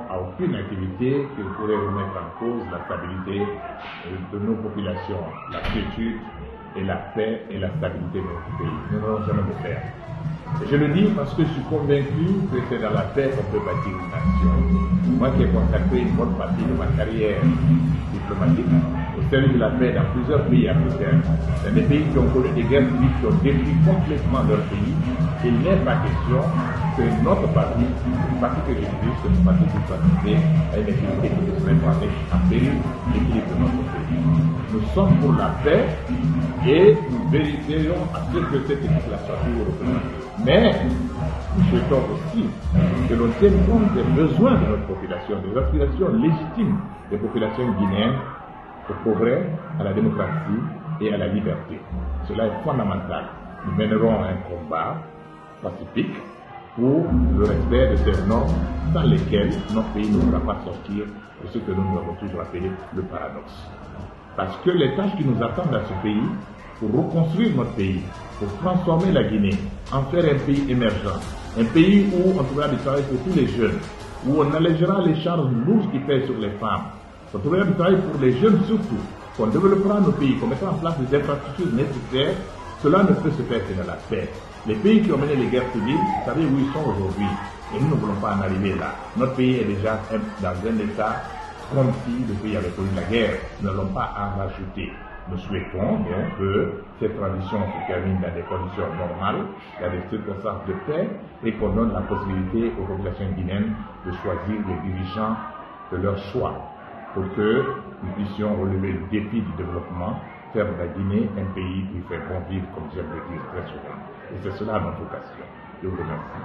à aucune activité qui pourrait remettre en cause la stabilité de nos populations, la quiétude et la paix et la stabilité de notre pays. Nous n'allons jamais le faire. Et je le dis parce que je suis convaincu que c'est dans la paix qu'on peut bâtir une nation. Moi qui ai consacré une bonne partie de ma carrière diplomatique au service de la paix dans plusieurs pays africains, dans des pays qui ont connu des guerres civiles qui ont détruit complètement leur pays, il n'est pas question que notre parti, le parti que je dirige, que le parti qui participe à une activité qui serait en péril l'équilibre de notre pays. Nous sommes pour la paix et nous vérifions à ce que cette équipe-là soit toujours représentée. Mais nous souhaitons aussi que l'on tienne compte des besoins de notre population, des aspirations légitimes des populations guinéennes au progrès, à la démocratie et à la liberté. Cela est fondamental. Nous mènerons un combat pacifique pour le respect de ces normes sans lesquelles notre pays ne pourra pas sortir de ce que nous avons toujours appelé le paradoxe. Parce que les tâches qui nous attendent dans ce pays, pour reconstruire notre pays, pour transformer la Guinée, en faire un pays émergent, un pays où on trouvera du travail pour tous les jeunes, où on allégera les charges lourdes qui pèsent sur les femmes, on trouvera du travail pour les jeunes surtout, qu'on développera nos pays, qu'on mettra en place des infrastructures nécessaires, cela ne peut se faire que dans la paix. Les pays qui ont mené les guerres civiles, vous savez où ils sont aujourd'hui, et nous ne voulons pas en arriver là. Notre pays est déjà dans un état comme si le pays avait connu la guerre. Nous n'allons pas en rajouter. Nous souhaitons donc que cette transition se termine dans des conditions normales, dans des circonstances de paix, et qu'on donne la possibilité aux populations guinéennes de choisir les dirigeants de leur choix, pour que nous puissions relever le défi du développement, faire de la Guinée un pays qui fait bon vivre, comme j'aime le dire très souvent. Et c'est cela notre vocation. Je vous remercie.